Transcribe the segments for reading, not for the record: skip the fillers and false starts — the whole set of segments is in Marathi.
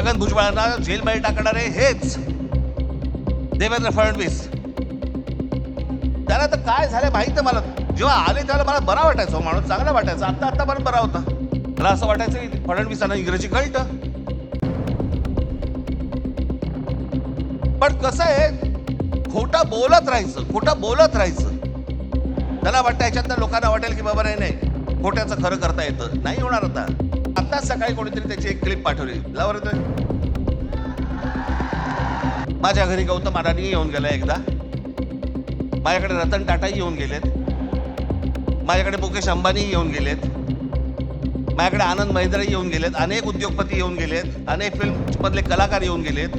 छगन भुजबळांना जेलमध्ये टाकणारे हेच देवेंद्र फडणवीस. त्याला तर काय झालं माहित आहे मला. जेव्हा आले त्याला मला बरा वाटायचा, माणूस चांगला वाटायचा. आता पण बरा होता. मला असं वाटायचं की फडणवीसांना इंग्रजी कळतं. पण कसं आहे, खोटं बोलत राहायचं. त्याला वाटतं याच्यातनं लोकांना वाटेल की बाबा नाही खोट्याचं खरं करता येतं. नाही होणार. आता सकाळी कोणीतरी त्याची एक क्लिप पाठवली. माझ्या घरी गौतम अडाणी येऊन गेला एकदा, माझ्याकडे रतन टाटाही येऊन गेलेत, माझ्याकडे मुकेश अंबानी येऊन गेलेत, माझ्याकडे आनंद महिंद्राही येऊन गेलेत, अनेक उद्योगपती येऊन गेलेत, अनेक फिल्म मधले कलाकार येऊन गेलेत.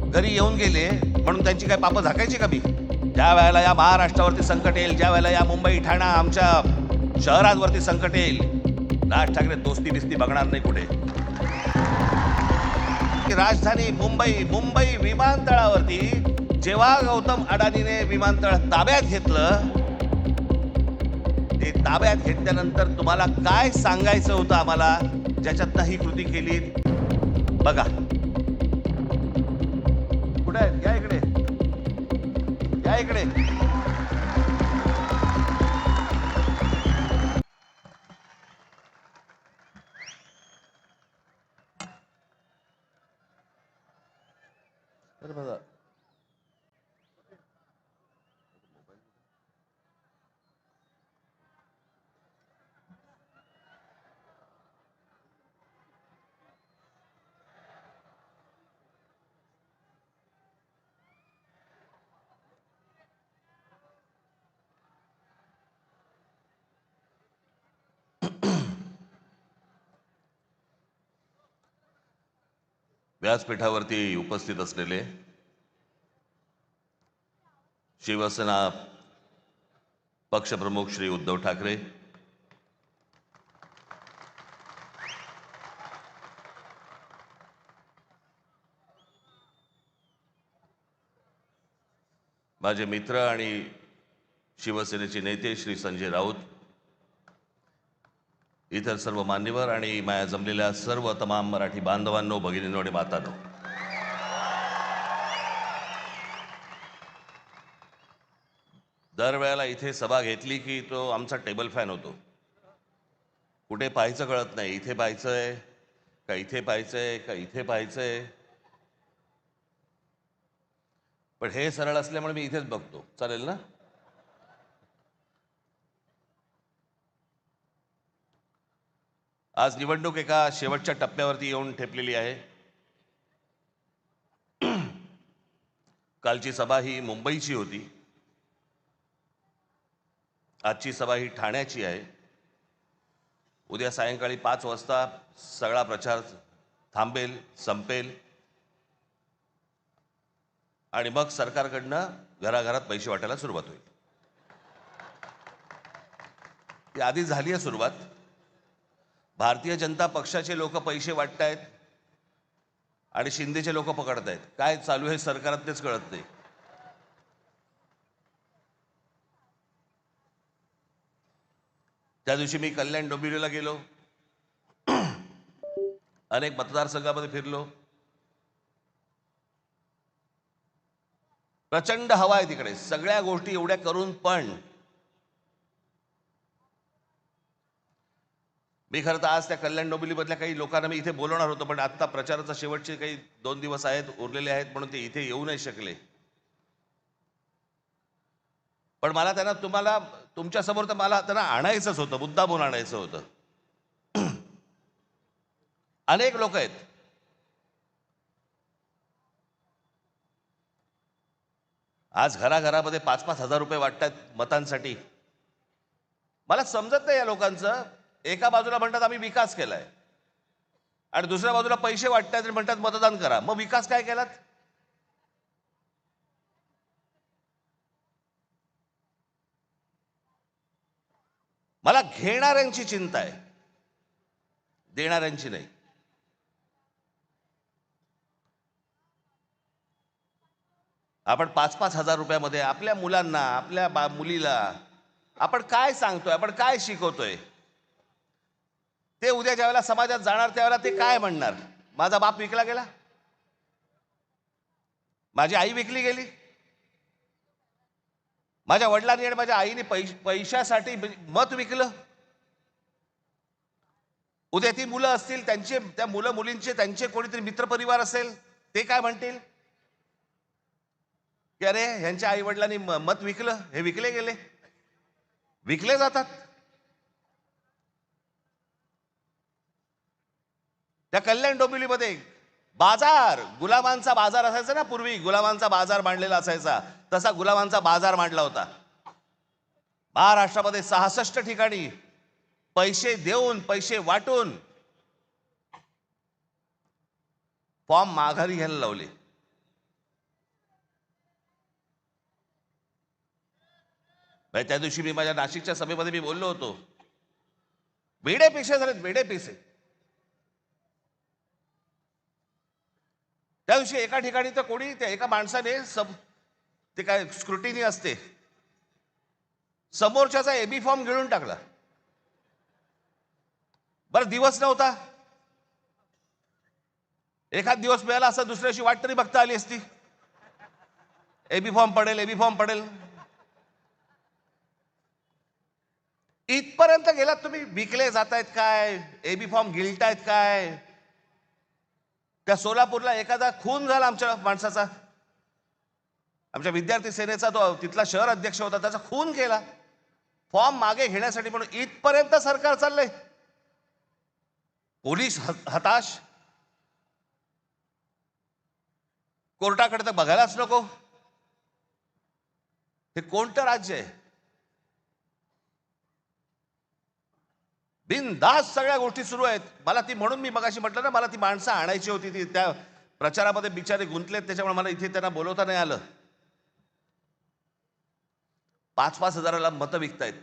घरी येऊन गेले म्हणून त्यांची काय पापं झाकायची का मी? ज्या वेळेला या महाराष्ट्रावरती संकट येईल, ज्या वेळेला या मुंबई ठाणा आमच्या शहरांवरती संकट येईल, राज ठाकरे दोस्ती बिस्ती बघणार नाही कुठे. राजधानी मुंबई विमानतळावरती जेव्हा गौतम अडाणीने विमानतळ ताब्यात घेतलं, ते ताब्यात घेतल्यानंतर तुम्हाला काय सांगायचं होतं आम्हाला, ज्याच्यातनं ही कृती केली? बघा कुठे आहेत? या इकडे. बघा व्यासपीठावरती उपस्थित असलेले शिवसेना पक्षप्रमुख श्री उद्धव ठाकरे, माझे मित्र आणि शिवसेनेचे नेते श्री संजय राऊत, इतर सर्व मान्यवर आणि माझ्या जमलेल्या सर्व तमाम मराठी बांधवांनो, भगिनींनो आणि मातांनो, दरवेळेला इथे सभा घेतली की तो आमचा टेबल फॅन होतो. कुठे पाहायचं कळत नाही. इथे पाहायचंय का इथे पाहायचंय का इथे पाहायचंय. पण हे सरळ असल्यामुळे मी इथेच बघतो. चालेल ना? आज निवडणूक एका शेवटच्या टप्प्यावरती येऊन ठेपलेली आहे. कालची सभा ही मुंबईची होती, आजची सभा ही ठाण्याची आहे. उद्या सायंकाळी 5 वाजता सगळा प्रचार थांबेल, संपेल आणि मग सरकारकडनं घराघरात पैसे वाटायला सुरुवात होईल. ती आधी झाली आहे सुरुवात. भारतीय जनता पक्षाचे लोक पैसे वाटतायत आणि शिंदेचे लोक पकडतायत. काय चालू आहे सरकारात तेच कळत नाही. त्या दिवशी मी कल्याण डोंबिवलीला गेलो, अनेक मतदारसंघामध्ये फिरलो. प्रचंड हवा आहे तिकडे. सगळ्या गोष्टी एवढ्या करून पण मी खरं तर आज त्या कल्याण डोंबिवलीमधल्या काही लोकांना मी इथे बोलवणार होतो, पण आता प्रचाराचा शेवटचे काही 2 दिवस उरलेले आहेत म्हणून ते इथे येऊ नाही शकले. पण मला त्यांना तुमच्यासमोर तर मला त्यांना आणायचंच होतं, मुद्दामून आणायचं होतं. अनेक लोक आहेत. आज घराघरामध्ये 5-5 हजार रुपये वाटतात मतांसाठी. मला समजत नाही या लोकांचं. एका बाजूला म्हणतात आम्ही विकास केलाय आणि दुसऱ्या बाजूला पैसे वाटतात आणि म्हणतात मतदान करा. मग विकास काय केलात? मला घेणाऱ्यांची चिंता आहे, देणाऱ्यांची नाही. आपण 5-5 हजार रुपयामध्ये आपल्या मुलांना, आपल्या मुलीला आपण काय सांगतोय, आपण काय शिकवतोय? ते उद्या ज्यावेळेला समाजात जाणार त्यावेळेला ते काय म्हणणार? माझा बाप विकला गेला, माझी आई विकली गेली, माझ्या वडिलांनी आणि माझ्या आईने पैशासाठी मत विकलं. उद्या ती मुलं असतील, त्यांचे त्या मुलं मुलींचे त्यांचे कोणीतरी मित्रपरिवार असेल, ते काय म्हणतील की अरे ह्यांच्या आई वडिलांनी मत विकलं, हे विकले गेले. विकले जातात. त्या कल्याण डोंबिवलीमध्ये बाजार, गुलामांचा बाजार असायचा ना पूर्वी, गुलामांचा बाजार मांडलेला असायचा, तसा गुलामांचा बाजार मांडला होता. महाराष्ट्रामध्ये 66 ठिकाणी पैसे देऊन, पैसे वाटून फॉर्म माघारी घ्यायला लावले. त्या दिवशी मी माझ्या नाशिकच्या सभेमध्ये मी बोललो होतो, वेडे पैसे झालेत, वेडे पैसे. त्या दिवशी एका ठिकाणी तर कोणी त्या एका माणसाने ते काय स्क्रुटिनी असते, समोरच्याचा एबी फॉर्म गिळून टाकला. बरं दिवस नव्हता, एखाद दिवस मिळाला असं दुसऱ्या दिवशी वाट तरी बघता आली असती, एबी फॉर्म पडेल, एबी फॉर्म पडेल. इथपर्यंत गेलात तुम्ही. विकले जातायत काय, एबी फॉर्म गिळतायत काय. त्या सोलापूरला एखादा खून झाला आमच्या माणसाचा, आमच्या विद्यार्थी सेनेचा, तो तिथला शहर अध्यक्ष होता, त्याचा खून केला फॉर्म मागे घेण्यासाठी. म्हणून इथपर्यंत सरकार चाललंय. पोलीस हताश, कोर्टाकडे तर बघायलाच नको. हे कोणतं राज्य आहे? बिनधास्त सगळ्या गोष्टी सुरू आहेत. मला ती, म्हणून मी मगाशी म्हटलं ना, मला ती माणसं आणायची होती. ती त्या प्रचारामध्ये बिचारे गुंतलेत, त्याच्यामुळे मला इथे त्यांना बोलवता नाही आलं. 5-5 हजाराला मतं विकतायत.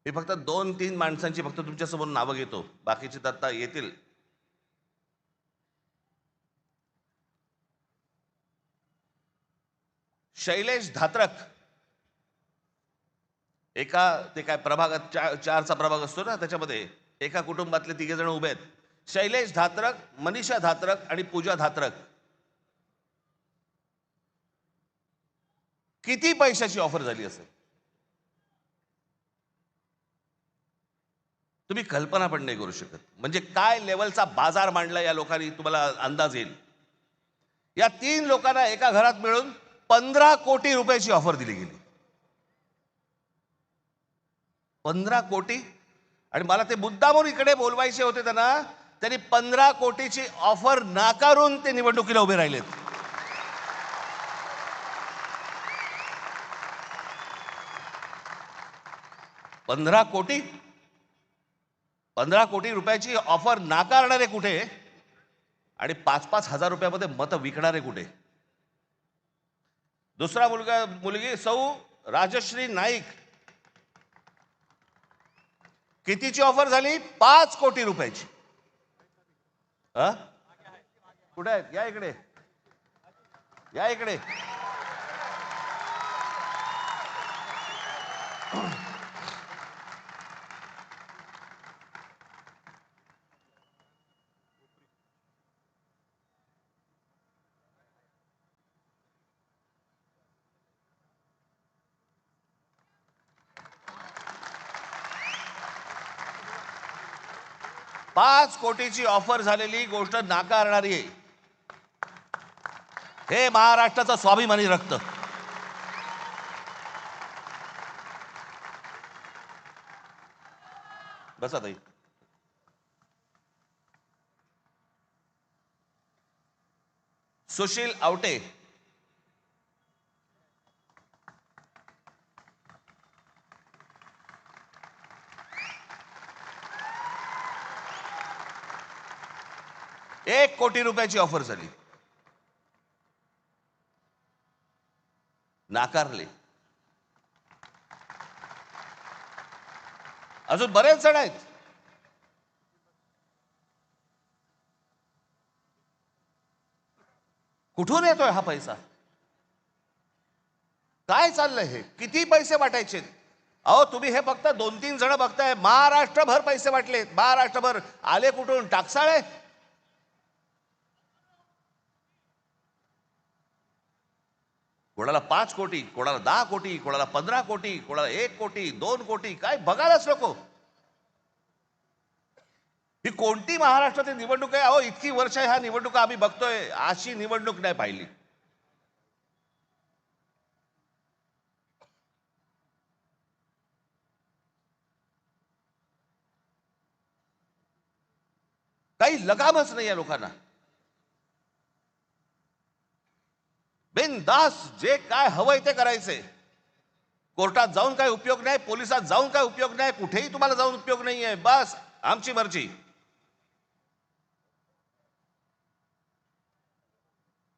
मी फक्त 2-3 माणसांची फक्त तुमच्यासमोर नावं घेतो, बाकीची दत्ता येतील. शैलेश धात्रक, एका ते काय प्रभागात 4चा प्रभाग असतो ना, त्याच्यामध्ये एका कुटुंबातले 3 जण उभे आहेत. शैलेश धात्रक, मनीषा धात्रक आणि पूजा धात्रक. किती पैशाची ऑफर झाली असेल तुम्ही कल्पना पण नाही करू शकत. म्हणजे काय लेवलचा बाजार मांडला या लोकांनी, तुम्हाला अंदाज येईल. या 3 लोकांना एका घरात मिळून 15 कोटी रुपयाची ऑफर दिली गेली. 15 कोटी. आणि मला ते मुद्दामून इकडे बोलवायचे होते त्यांना, त्यांनी 15 कोटीची ऑफर नाकारून ते निवडणुकीला उभे राहिलेत. पंधरा कोटी रुपयाची ऑफर नाकारणारे कुठे आणि 5-5 हजार रुपयामध्ये मतं विकणारे कुठे? दुसरा मुलगी सौ राजश्री नाईक, कितीची ऑफर झाली? 5 कोटी रुपयाची. कुठे आहेत? या इकडे, या इकडे. पाच कोटीची ऑफर झालेली गोष्ट नाकारणारी आहे. हे महाराष्ट्राचं स्वाभिमानी रक्त. बसा ताई. सुशील आवटे, एक कोटी रुपयाची ऑफर झाली, नाकारले. अजून बरेच जण आहेत. कुठून येतोय हा पैसा? काय चाललंय हे? किती पैसे वाटायचे? अहो तुम्ही हे फक्त 2-3 जण बघताय, महाराष्ट्रभर पैसे वाटलेत, महाराष्ट्रभर. आले कुठून? टाकसाळे. कोणाला 5 कोटी, कोणाला 10 कोटी, कोणाला 15 कोटी, कोणाला 1 कोटी, 2 कोटी, काय बघायलाच नको. ही कोणती महाराष्ट्रातील निवडणूक आहे? अहो इतकी वर्ष ह्या निवडणुका आम्ही बघतोय, अशी निवडणूक नाही पाहिली. काही लगामच नाही या लोकांना. बिनधास्त जे काय हवंय ते करायचंय. कोर्टात जाऊन काय उपयोग नाही, पोलिसात जाऊन काय उपयोग नाही, कुठेही तुम्हाला जाऊन उपयोग नाहीये. बस आमची मर्जी.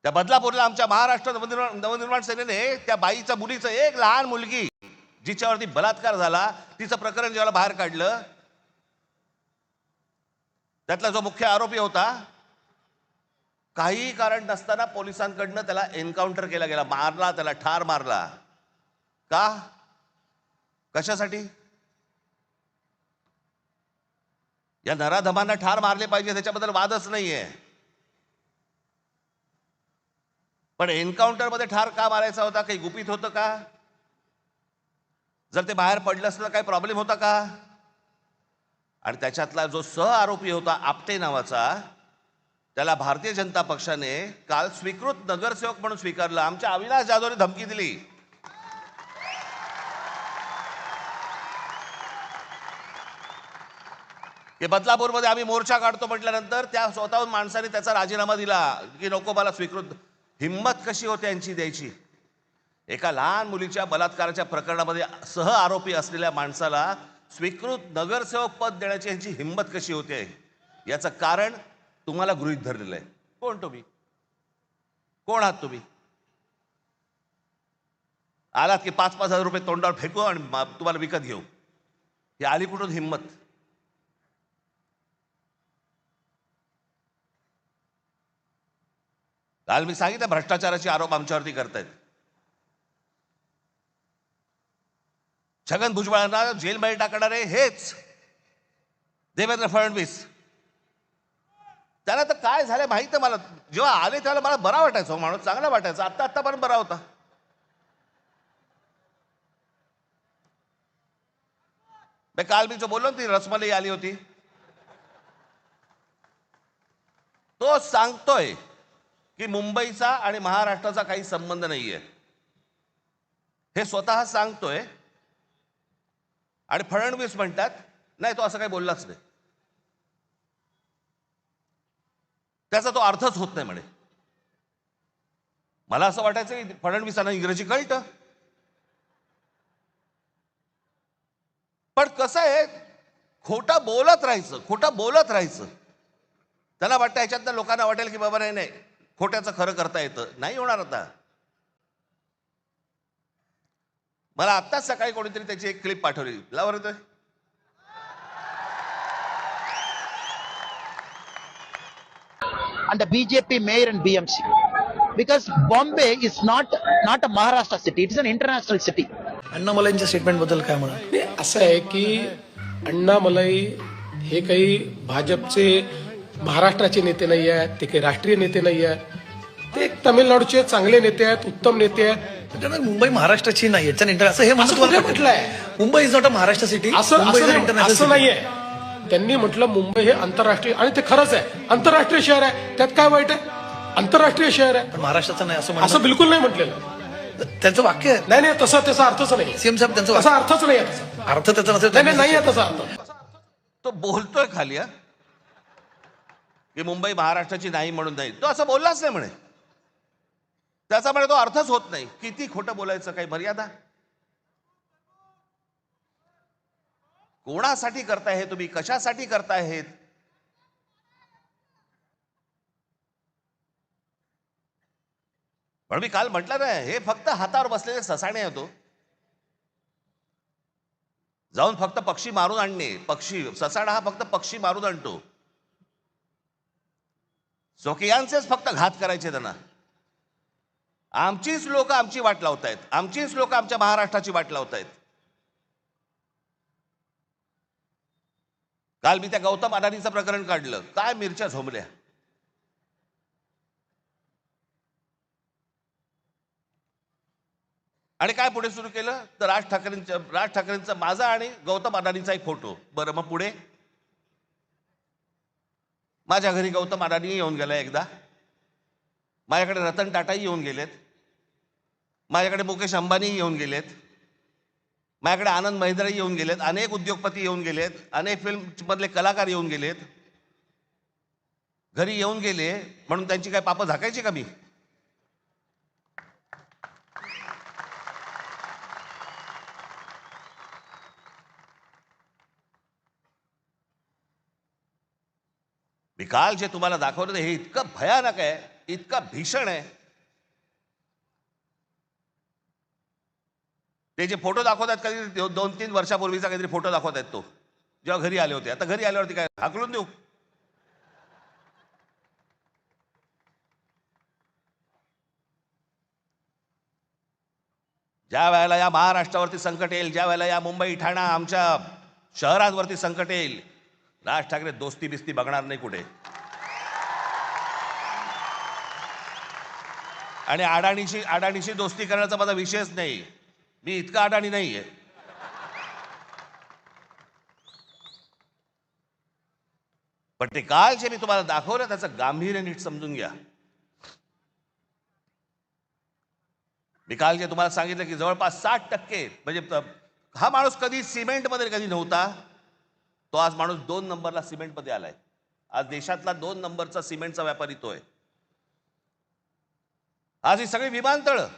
त्या बदलापूरला आमच्या महाराष्ट्र नवनिर्माण सेनेने त्या बाईच्या मुलीचं, एक लहान मुलगी जिच्यावरती बलात्कार झाला, तिचं प्रकरण जेव्हा बाहेर काढलं, त्यातला जो मुख्य आरोपी होता, काही कारण नसताना पोलिसांकडनं त्याला एन्काउंटर केला गेला, मारला, त्याला ठार मारला. का? कशासाठी? या नराधमांना ठार मारले पाहिजे त्याच्याबद्दल वादच नाहीये, पण एन्काउंटर मध्ये ठार का मारायचा होता? काही गुपित होतं का? जर ते बाहेर पडलं असतं काही प्रॉब्लेम होता का? आणि त्याच्यातला जो सह आरोपी होता आपटे नावाचा, त्याला भारतीय जनता पक्षाने काल स्वीकृत नगरसेवक म्हणून स्वीकारलं. आमच्या अविनाश जाधवने धमकी दिली की बदलापूरमध्ये आम्ही मोर्चा काढतो म्हटल्यानंतर त्या स्वतःहून माणसाने त्याचा राजीनामा दिला की नको मला स्वीकृत. हिम्मत कशी होते यांची द्यायची? एका लहान मुलीच्या बलात्काराच्या प्रकरणामध्ये सह आरोपी असलेल्या माणसाला स्वीकृत नगरसेवक पद देण्याची यांची हिम्मत कशी होते? याचं कारण तुम्हाला गृहीत धरलेलं आहे. कोण तुम्ही? कोण आहात तुम्ही? आलात की 5-5 हजार रुपये तोंडावर फेकू आणि तुम्हाला विकत घेऊ. ही आली कुठून हिम्मत? काल मी सांगितलं भ्रष्टाचाराचे आरोप आमच्यावरती करतायत. छगन भुजबळांना जेलमध्ये टाकणारे हेच देवेंद्र फडणवीस. त्याला तर काय झालं माहित आहे मला. जेव्हा आले त्याला मला बरा वाटायचा, माणूस चांगला वाटायचा. आतापर्यंत बरा होता. काल मी जो बोललो ना, ती रसमलाई आली होती, तो सांगतोय की मुंबईचा आणि महाराष्ट्राचा काही संबंध नाहीये. हे स्वतः सांगतोय आणि फडणवीस म्हणतात नाही तो असं काही बोललाच नाही. त्याचा तो अर्थच होत नाही म्हणे. मला असं वाटायचं की फडणवीसांना इंग्रजी कळतं, पण कसं आहे, खोटं बोलत राहायचं, खोटं बोलत राहायचं. त्याला वाटतं ह्याच्यातनं लोकांना वाटेल की बाबा नाही नाही खोट्याचं खरं करता येतं. नाही होणार. आता मला आत्ताच सकाळी कोणीतरी त्याची एक क्लिप पाठवली. लावर येतोय. And the BJP mayor and BMC, because Bombay is not a Maharashtra city, it is an international city. अण्णामलाईंच्या स्टेटमेंट बद्दल काय म्हणा? असं आहे की अण्णामलाई हे काही भाजपचे महाराष्ट्राचे नेते नाही आहेत, ते काही राष्ट्रीय नेते नाही आहेत. ते एक तामिळनाडूचे चांगले नेते आहेत, उत्तम नेते आहेत. त्याच्यामुळे मुंबई महाराष्ट्राची नाही असं हे म्हटलंय. Mumbai is not a Maharashtra city. असं नाहीये. त्यांनी म्हटलं मुंबई हे आंतरराष्ट्रीय, आणि ते खरंच आहे, आंतरराष्ट्रीय शहर आहे. त्यात काय वाईट आहे? आंतरराष्ट्रीय शहर आहे. महाराष्ट्राचं नाही असं बिलकुल नाही म्हटलेलं. त्यांचं वाक्य आहे. नाही तसा त्याचा अर्थच नाही. सीएम साहेब त्यांचा तसा अर्थच नाही. अर्थ त्याचा नसेल नाही आहे तसा अर्थ. तो बोलतोय खाली की मुंबई महाराष्ट्राची नाही म्हणून नाही. तो असं बोललाच नाही म्हणे. त्याचा म्हणे तो अर्थच होत नाही. किती खोटं बोलायचं, काही मर्यादा? कोणासाठी करताय हे तुम्ही? कशासाठी करताय हे? पण मी काल म्हटलं ना, हे फक्त हातावर बसलेले ससाणे होतो. जाऊन फक्त पक्षी मारून आणणे. पक्षी, ससाणा हा फक्त पक्षी मारून आणतो. स्वकीयांचेच फक्त घात करायचे त्यांना. आमचीच लोक आमची वाट लावतायत, आमचीच लोक आमच्या महाराष्ट्राची वाट लावतायत. काल मी त्या गौतम अडाणीचं प्रकरण काढलं, काय मिरच्या झोंबल्या. आणि काय पुढे सुरू केलं तर राज ठाकरेंचा माझा आणि गौतम अडाणीचा एक फोटो. बरं, मग पुढे माझ्या घरी गौतम अडाणी येऊन गेला एकदा, माझ्याकडे रतन टाटाही येऊन गेलेत, माझ्याकडे मुकेश अंबानी येऊन गेलेत, माझ्याकडे आनंद महिंद्राही येऊन गेलेत, अनेक उद्योगपती येऊन गेलेत, अनेक फिल्म मधले कलाकार येऊन गेलेत. घरी येऊन गेले म्हणून त्यांची काय पापं झाकायची का मी? मी काल जे तुम्हाला दाखवलं हे इतकं भयानक आहे, इतकं भीषण आहे. ते जे फोटो दाखवतात कधी 2-3 वर्षापूर्वीचा काहीतरी फोटो दाखवत आहेत, तो जेव्हा घरी आले होते. आता घरी आल्यावरती काय हाकलून देऊ? ज्या वेळेला या महाराष्ट्रावरती संकट येईल, ज्या वेळेला या मुंबई ठाणा आमच्या शहरांवरती संकट येईल, राज ठाकरे दोस्ती बिस्ती बघणार नाही कुठे. आणि अडाणीशी दोस्ती करण्याचा माझा विषयच नाही. मी इतका अडाणी नाहीये. पण ते काल जे मी तुम्हाला दाखवलं त्याचं गांभीर्य नीट समजून घ्या. मी काल जे तुम्हाला सांगितलं की जवळपास 60% म्हणजे हा माणूस कधी सिमेंटमध्ये कधी नव्हता, तो आज माणूस 2 नंबरला सिमेंटमध्ये आलाय. आज देशातला 2 नंबरचा सिमेंटचा व्यापारी तो आहे. आज ही सगळी विमानतळं,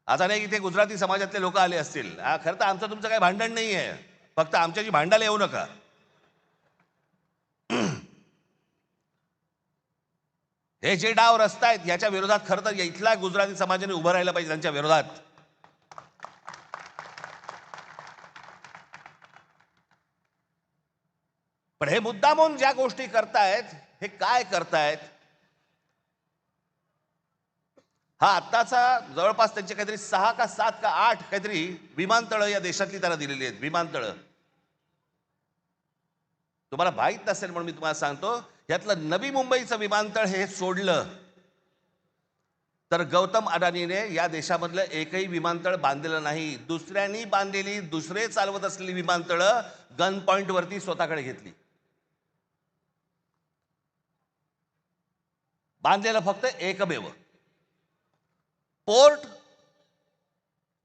आता नाही इथे गुजराती समाजातले लोक आले असतील. खरं तर आमचं तुमचं काही भांडण नाही आहे, फक्त आमच्याशी भांडायला येऊ नका. हे जे डाव रचतायत याच्या विरोधात खरं तर इथला गुजराती समाजाने उभं राहिलं पाहिजे, त्यांच्या विरोधात. पण हे मुद्दामून ज्या गोष्टी करतायत, हे काय करतायत? हा आत्ताचा जवळपास त्यांचे काहीतरी 6 का 7 का 8 काहीतरी विमानतळं या देशातली त्यांना दिलेली आहेत. विमानतळं तुम्हाला माहीत नसेल म्हणून मी तुम्हाला सांगतो, यातलं नवी मुंबईचं विमानतळ हे सोडलं तर गौतम अडाणीने या देशामधलं एकही विमानतळ बांधलेलं नाही. दुसऱ्यांनी बांधलेली, दुसरे चालवत असलेली विमानतळं गन पॉइंट वरती स्वतःकडे घेतली. बांधलेलं फक्त एकमेव पोर्ट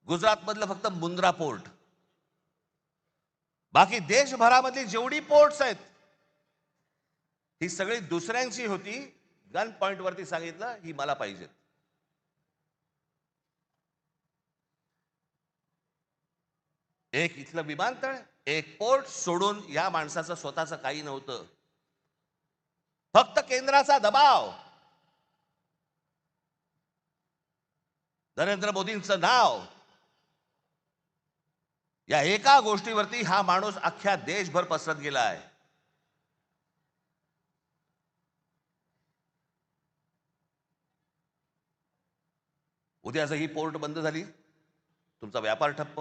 गुजरात मधलं फक्त मुंद्रा पोर्ट. बाकी देशभरामधली जेवढी पोर्ट्स आहेत ही सगळी दुसऱ्यांची होती. गन पॉइंट वरती सांगितलं ही मला पाहिजे. एक इथलं विमानतळ, एक पोर्ट सोडून या माणसाचं स्वतःचं काही नव्हतं. फक्त केंद्राचा दबाव, नरेंद्र मोदींचं नाव, या एका गोष्टीवरती हा माणूस अख्ख्या देशभर पसरत गेला आहे. उद्या जर ही पोर्ट बंद झाली, तुमचा व्यापार ठप्प.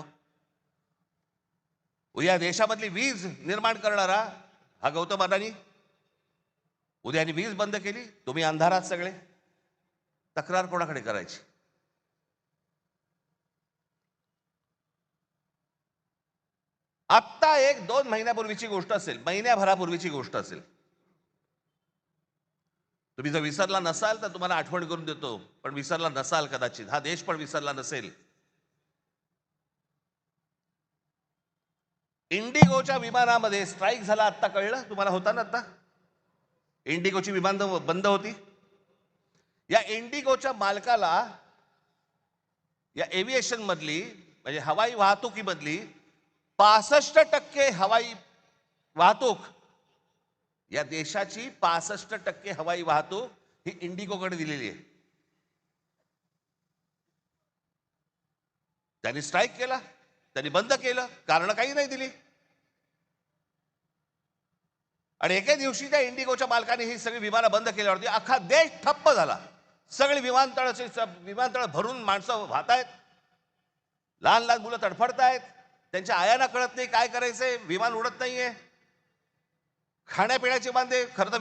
उद्या देशामधली वीज निर्माण करणारा हा गौतम अडाणी, उद्याने वीज बंद केली, तुम्ही अंधारात सगळे. तक्रार कोणाकडे करायची? आत्ता 1-2 महिन्यापूर्वीची गोष्ट असेल, महिन्याभरापूर्वीची गोष्ट असेल. तुम्ही जर विसरला नसाल तर तुम्हाला आठवण करून देतो, पण विसरला नसाल कदाचित, हा देश पण विसरला नसेल. इंडिगोच्या विमानामध्ये स्ट्राईक झाला, आत्ता कळलं तुम्हाला? होता ना आत्ता इंडिगोची विमान बंद होती. या इंडिगोच्या मालकाला या एव्हिएशन मधली म्हणजे हवाई वाहतुकीमधली 65% हवाई वाहतूक, या देशाची 65% हवाई वाहतूक ही इंडिगोकडे दिलेली आहे. त्यांनी स्ट्राईक केला, त्यांनी बंद केलं, कारण काही नाही दिली. आणि एके दिवशी त्या इंडिगोच्या मालकाने ही सगळी विमानं बंद केल्यावरती अख्खा देश ठप्प झाला. सगळी विमानतळ भरून माणसं वाहतायत, लहान लहान मुलं तडफडतायत, त्यांच्या आयांना कळत नाही काय करायचंय, विमान उडत नाहीये. खाण्यापिण्याचे बांधे खरं तर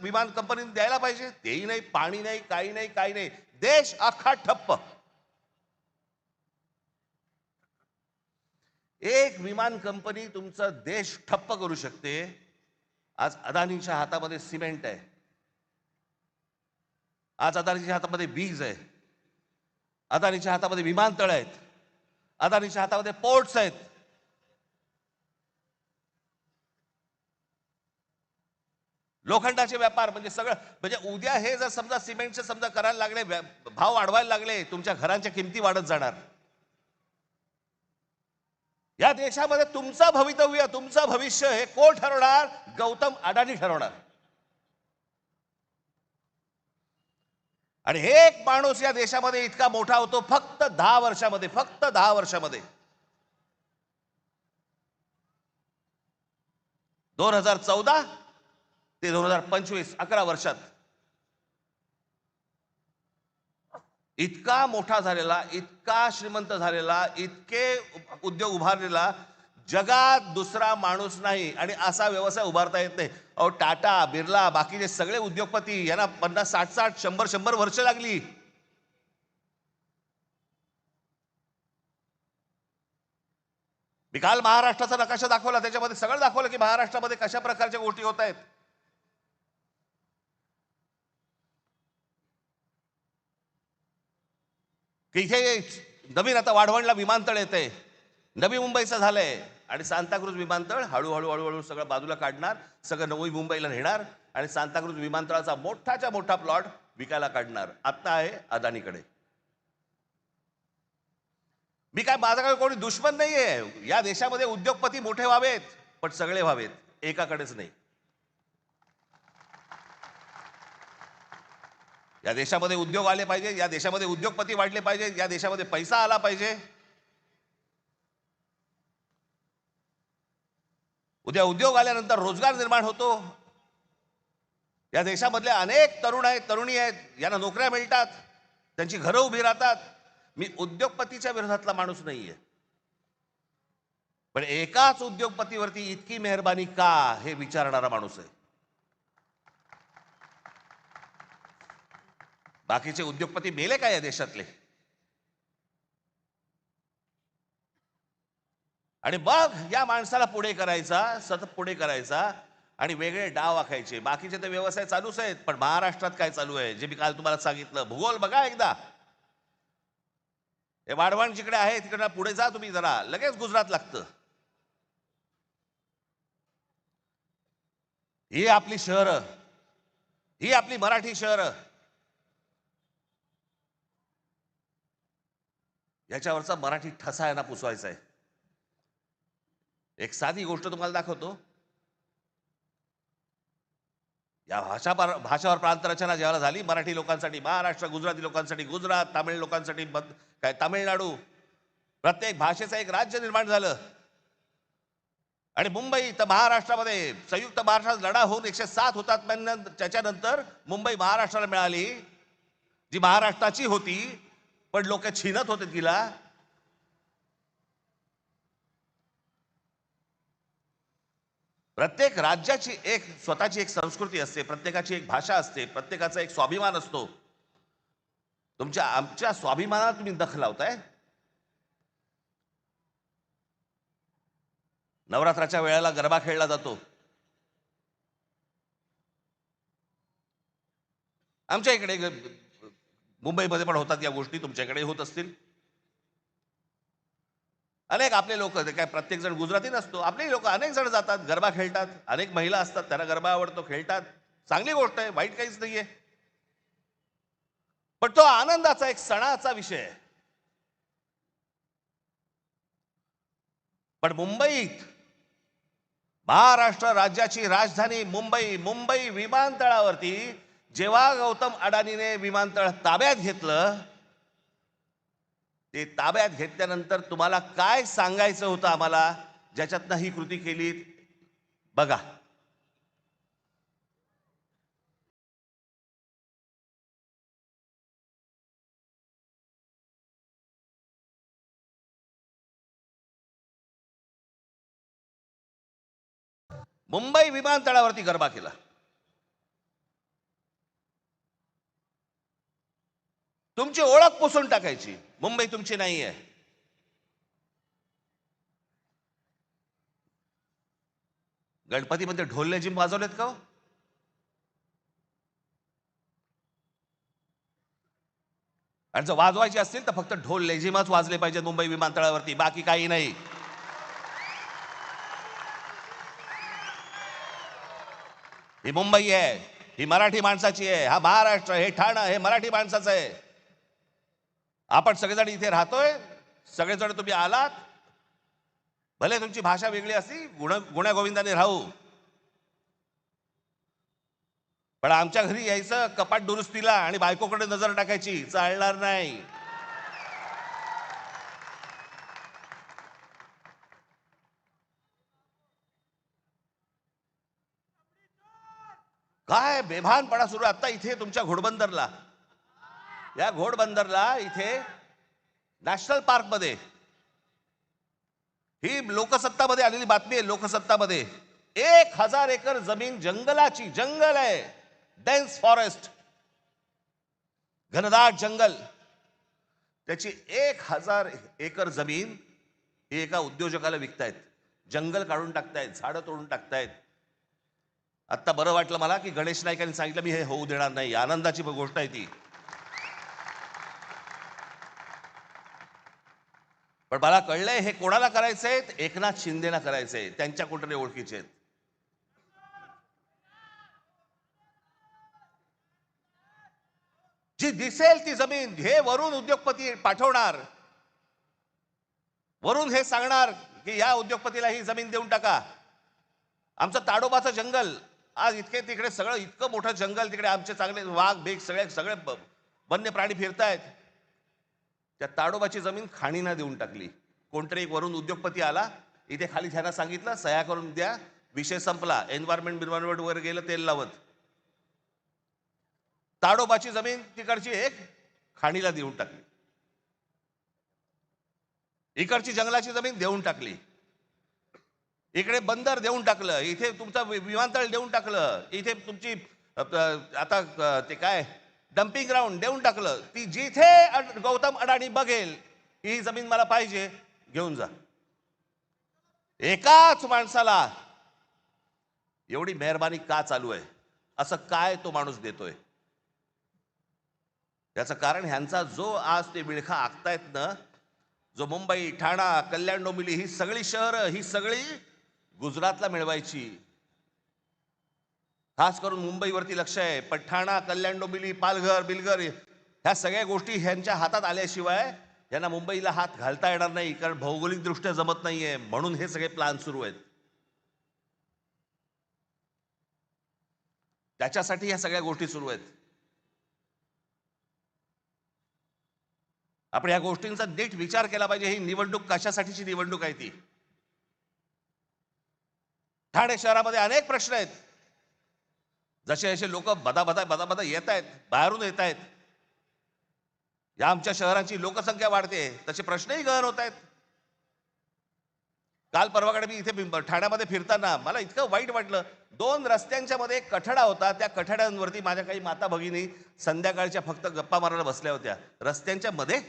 विमान कंपनीने द्यायला पाहिजे, तेही नाही, पाणी नाही, काही नाही, काही नाही. देश अख्खा ठप्प. एक विमान कंपनी तुमचा देश ठप्प करू शकते. आज अदानीच्या हातामध्ये सिमेंट आहे, आज अदानीच्या हातामध्ये वीज आहे, अदानीच्या हातामध्ये विमानतळ आहेत, अदानीच्या हातामध्ये पोर्ट्स आहेत. लोखंडाचे व्यापार म्हणजे सगळं. म्हणजे उद्या हे जर समजा सिमेंटचे समजा करायला लागले, भाव वाढवायला लागले, तुमच्या घरांच्या किमती वाढत जाणार. या देशामध्ये तुमचं भवितव्य, तुमचं भविष्य हे कोण ठरवणार? गौतम अडाणी ठरवणार. आणि एक माणूस या देशामध्ये इतका मोठा होतो फक्त 10 वर्षामध्ये, फक्त 10 वर्षामध्ये. 2014 ते 2025 11 वर्षात इतका मोठा झालेला, इतका श्रीमंत झालेला, इतके उद्योग उभारलेला जगात दुसरा माणूस नाही. आणि असा व्यवसाय उभारता येत नाही. अहो, टाटा, बिर्ला, बाकीचे सगळे उद्योगपती यांना 50, 60, 100 वर्ष लागली. मी काल महाराष्ट्राचा नकाशा दाखवला, त्याच्यामध्ये सगळं दाखवलं की महाराष्ट्रामध्ये कशा प्रकारच्या गोष्टी होत आहेत. की इथे नवीन आता वाढवणला विमानतळ येते, नवी मुंबईचं झालंय. आणि सांताक्रूज विमानतळ हळूहळू हळूहळू सगळं बाजूला काढणार, सगळं नवी मुंबईला नेणार आणि सांताक्रूज विमानतळाचा मोठाच्या मोठा प्लॉट विकायला काढणार. आता आहे अदानीकडे. मी काय, माझ्याकडे कोणी दुश्मन नाहीये. या देशामध्ये उद्योगपती मोठे व्हावेत, पण सगळे व्हावेत, एकाकडेच नाही. या देशामध्ये उद्योग आले पाहिजे, या देशामध्ये उद्योगपती वाढले पाहिजे, या देशामध्ये पैसा आला पाहिजे. उद्या उद्योग आल्यानंतर रोजगार निर्माण होतो. या देशामधले अनेक तरुण आहेत, तरुणी आहेत, यांना नोकऱ्या मिळतात, त्यांची घरं उभी राहतात. मी उद्योगपतीच्या विरोधातला माणूस नाहीये, पण एकाच उद्योगपतीवरती इतकी मेहरबानी का, हे विचारणारा माणूस आहे. बाकीचे उद्योगपती मेले का या देशातले? आणि मग या माणसाला पुढे करायचा, सतत पुढे करायचा आणि वेगळे डाव आखायचे. बाकीचे तर व्यवसाय चालूच आहेत, पण महाराष्ट्रात काय चालू आहे जे मी काल तुम्हाला सांगितलं. भूगोल बघा एकदा. हे वाढवण जिकडे आहे तिकडे पुढे जा तुम्ही जरा, लगेच गुजरात लागतं. ही आपली शहरं, ही आपली मराठी शहरं, याच्यावरचा मराठी ठसा यांना पुसवायचा आहे. एक साधी गोष्ट तुम्हाला दाखवतो. या भाषावर प्रांतरचना जेव्हा झाली मराठी लोकांसाठी महाराष्ट्र, गुजराती लोकांसाठी गुजरात, तामिळ लोकांसाठी काय तामिळनाडू, प्रत्येक भाषेचं एक राज्य निर्माण झालं. आणि मुंबई तर महाराष्ट्रामध्ये संयुक्त महाराष्ट्रात लढा होऊन 107 हुतात्म्यांना त्याच्यानंतर मुंबई महाराष्ट्राला मिळाली, जी महाराष्ट्राची होती, पण लोक छीनत होते तिला. प्रत्येक राज्याची एक स्वतःची एक संस्कृती असते, प्रत्येकाची एक भाषा असते, प्रत्येकाचा एक स्वाभिमान असतो. आमच्या स्वाभिमानाला तुम्ही दख लावताय. नवरात्राच्या वेळेला गरबा खेळला जातो. आमच्या इकडे मुंबईमध्ये पण होतात या गोष्टी, तुमच्याकडे होत असतील. अनेक आपले लोक, ते काय प्रत्येक जण गुजराती नसतो, आपले लोक अनेक जण जातात, गरबा खेळतात. अनेक महिला असतात, त्यांना गरबा आवडतो, खेळतात. चांगली गोष्ट आहे, वाईट काहीच नाहीये. पण तो आनंदाचा एक सणाचा विषय आहे. पण मुंबईत, महाराष्ट्र राज्याची राजधानी मुंबई विमानतळावरती जेव्हा गौतम अडानीने विमानतळ ताब्यात घेतलं, ते ताब्यात घेतल्यानंतर तुम्हाला काय सांगायचं होतं आम्हाला, ज्याच्यातनं ही कृती केली बघा. मुंबई विमानतळावरती गरबा केला. तुमची ओळख पुसून टाकायची. मुंबई तुमची नाही आहे. गणपतीमध्ये ढोल लेझिम वाजवलेत का हो? आणि जर वाजवायचे असतील तर फक्त ढोल लेझिमच वाजले पाहिजेत मुंबई विमानतळावरती, बाकी काही नाही. ही मुंबई आहे, ही मराठी माणसाची आहे. हा महाराष्ट्र, हे ठाणं हे मराठी माणसाचं आहे. आपण सगळेजण इथे राहतोय, सगळेजण तुम्ही आलात. भले तुमची भाषा वेगळी असली, गुण्यागोविंदाने राहू, पण आमच्या घरी यायचं कपाट दुरुस्तीला आणि बायकोकडे नजर टाकायची, चालणार नाही. काय बेभानपणा सुरू आता इथे तुमच्या घोडबंदरला. या घोडबंदरला इथे नॅशनल पार्क मध्ये, ही लोकसत्तामध्ये आलेली बातमी आहे. लोकसत्तामध्ये 1000 एकर जमीन जंगलाची, जंगल आहे, डेन्स फॉरेस्ट, घनदाट जंगल, त्याची 1000 एकर जमीन ही एका उद्योजकाला विकतायत. जंगल काढून टाकतायत, झाडं तोडून टाकतायत. आता बरं वाटलं मला की गणेश नाईकांनी सांगितलं मी हे होऊ देणार नाही. आनंदाची गोष्ट आहे ती. पण मला कळलंय हे कोणाला करायचंय? एकनाथ शिंदेना करायचंय. त्यांच्या कुठे ओळखीचे आहेत. जी दिसेल ती जमीन हे वरून उद्योगपती पाठवणार, वरून हे सांगणार की या उद्योगपतीला ही जमीन देऊन टाका. आमचं ताडोबाचं जंगल आज इतके तिकडे सगळं इतकं मोठं जंगल, तिकडे आमचे चांगले वाघ बेग सगळे सगळे वन्य प्राणी फिरतायत. त्या ताडोबाची जमीन खाणीना देऊन टाकली. कोणतरी एक वरून उद्योगपती आला, इथे खाली त्यांना सांगितलं सह्या करून द्या, विषय संपला. एन्व्हायरमेंट वर गेलं तेल लावत. ताडोबाची जमीन तिकडची एक खाणीला देऊन टाकली. इकडची जंगलाची जमीन देऊन टाकली. इकडे बंदर देऊन टाकलं, इथे तुमचं विमानतळ देऊन टाकलं, इथे तुमची आता ते काय डम्पिंग ग्राउंड देऊन टाकलं. ती जिथे गौतम अडाणी बघेल ही जमीन मला पाहिजे, घेऊन जा. एकाच माणसाला एवढी मेहरबानी का चालू आहे? असं काय तो माणूस देतोय? त्याचं कारण ह्यांचा जो आज ते विळखा आखतायत ना, जो मुंबई, ठाणा, कल्याण, डोंबिवली ही सगळी शहरं ही सगळी गुजरातला मिळवायची. खास करून मुंबईवरती लक्ष आहे. पण ठाणा, कल्याण, डोंबिवली, पालघर, बिलघर ह्या सगळ्या गोष्टी ह्यांच्या हातात आल्याशिवाय यांना मुंबईला हात घालता येणार नाही. कारण भौगोलिक दृष्ट्या जमत नाहीये, म्हणून हे सगळे प्लान सुरू आहेत. त्याच्यासाठी ह्या सगळ्या गोष्टी सुरू आहेत. आपण या गोष्टींचा नीट विचार केला पाहिजे. ही निवडणूक कशासाठीची निवडणूक आहे ती? ठाणे शहरामध्ये अनेक प्रश्न आहेत. जसे जसे लोक बदा येत आहेत, बाहेरून येत आहेत, या आमच्या शहराची लोकसंख्या वाढते, तसे प्रश्नही गहन होत आहेत. काल परवाकडे मी इथे ठाण्यामध्ये फिरताना मला इतकं वाईट वाटलं. 2 रस्त्यांच्या मध्ये एक कठडा होता. त्या कठड्यांवरती माझ्या काही माता भगिनी संध्याकाळच्या फक्त गप्पा मारायला बसल्या होत्या. रस्त्यांच्या मध्ये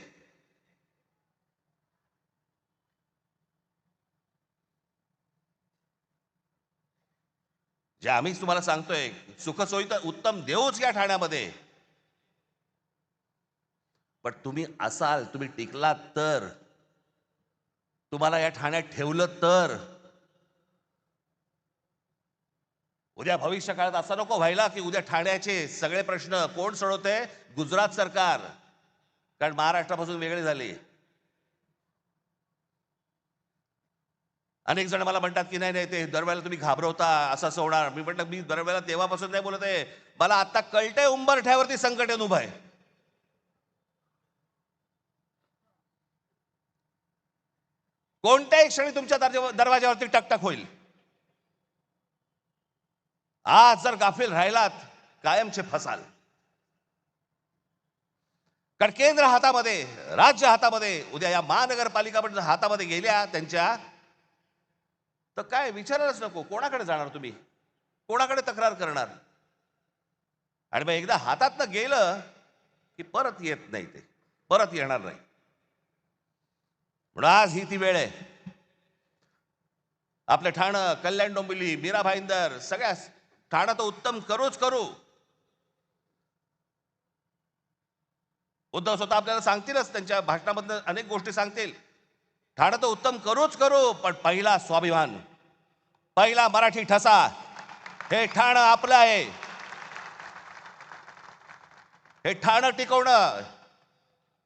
जे आम्हीच तुम्हाला सांगतोय, सुखसोयी तर उत्तम देऊच या ठाण्यामध्ये. पण तुम्ही असाल, तुम्ही टिकलात तर, तुम्हाला या ठाण्यात ठेवलं तर, उद्या भविष्य काळात असं नको व्हायला की उद्या ठाण्याचे सगळे प्रश्न कोण सोडवते? गुजरात सरकार. कारण महाराष्ट्रापासून वेगळे झाले. अनेक जण मला म्हणतात की नाही नाही ते दरवेळेला तुम्ही घाबरवता, असं होणार. मी म्हटलं मी दरवेळेला तेव्हापासून नाही बोलत आहे. मला आता कळते उंबरठ्यावरती संकट येऊन उभं आहे. कोणत्याही क्षणी तुमच्या दरवाज्यावरती टकटक होईल. आज जर गाफील राहिलात कायमचे फसाल. कारण केंद्र हातामध्ये, राज्य हातामध्ये, उद्या या महानगरपालिका पण हातामध्ये गेल्या त्यांच्या, तर काय विचारायलाच नको. कोणाकडे जाणार तुम्ही, कोणाकडे तक्रार करणार? आणि मग एकदा हातातनं गेलं की परत येत नाही, ते परत येणार नाही. म्हणून आज ही ती वेळ आहे. आपलं ठाणं, कल्याण डोंबिवली, मीरा भाईंदर, सगळ्या ठाणं तर उत्तम करूच करू. उद्धव स्वतः आपल्याला सांगतीलच, त्यांच्या भाषणामधून अनेक गोष्टी सांगतील. ठाणं तर उत्तम करूच करू, पण पहिला स्वाभिमान, पहिला मराठी ठसा, हे ठाणं आपलं आहे. हे ठाणं टिकवणं,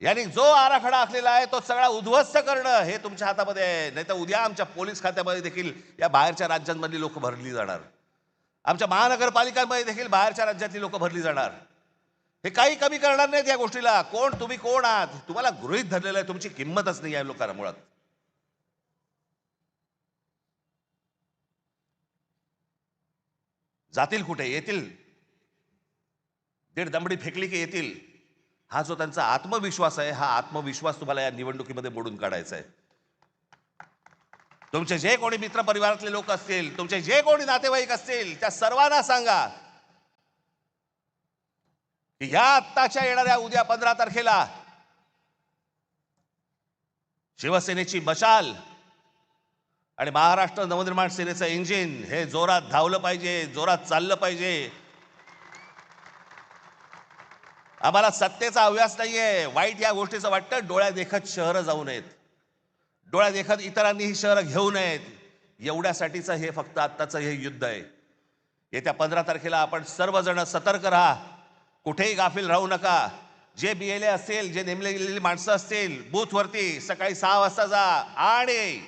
यांनी जो आराखडा आखलेला आहे तो सगळा उद्ध्वस्त करणं हे तुमच्या हातामध्ये आहे. नाही तर उद्या आमच्या पोलीस खात्यामध्ये देखील या बाहेरच्या राज्यांमधली लोक भरली जाणार. आमच्या महानगरपालिकांमध्ये देखील बाहेरच्या राज्यातली लोक भरली जाणार. हे काही कमी करणार नाहीत या गोष्टीला. कोण तुम्ही, कोण आहात, तुम्हाला गृहीत धरलेलं आहे. तुमची किंमतच नाही या लोकांना मुळात. जातील कुठे, येतील. दीड दमडी फेकली की येतील. हा जो त्यांचा आत्मविश्वास आहे, हा आत्मविश्वास तुम्हाला या निवडणुकीमध्ये मोडून काढायचा आहे. तुमचे जे कोणी मित्र परिवारातले लोक असतील, तुमचे जे कोणी नातेवाईक असतील, त्या सर्वांना सांगा की ह्या आत्ताच्या येणाऱ्या उद्या 15 तारखेला शिवसेनेची मशाल आणि महाराष्ट्र नवनिर्माण सेनेचं इंजिन हे जोरात धावलं पाहिजे, जोरात चाललं पाहिजे. आम्हाला सत्तेचा हव्यास नाहीये. वाईट या गोष्टीचं वाटतं, डोळ्या देखत शहरं जाऊ नयेत, डोळ्या देखत इतरांनी ही शहरं घेऊ नयेत, एवढ्यासाठीचं हे फक्त आत्ताचं हे युद्ध आहे. येत्या 15 तारखेला आपण सर्वजण सतर्क राहा, कुठेही गाफील राहू नका. जे BLA असतील, जे नेमले गेलेली माणसं असतील, बूथवरती सकाळी 6 वाजता जा. आणि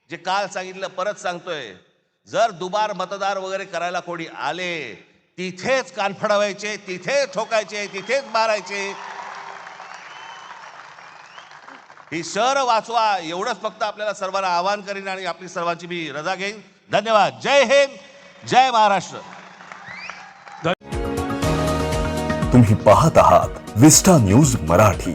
जे काल सांगितलं परत सांगतोय, जर दुबार मतदार वगैरे करायला कोणी आले, तिथेच कान फडवायचे, तिथेच ठोकायचे, तिथेच मारायचे. ही शहर वाचवा, एवढंच फक्त आपल्याला सर्वांना आवाहन करीन आणि आपली सर्वांची मी रजा घेईन. धन्यवाद. जय हिंद, जय महाराष्ट्र. तुम्ही पाहत आहात विस्टा न्यूज मराठी.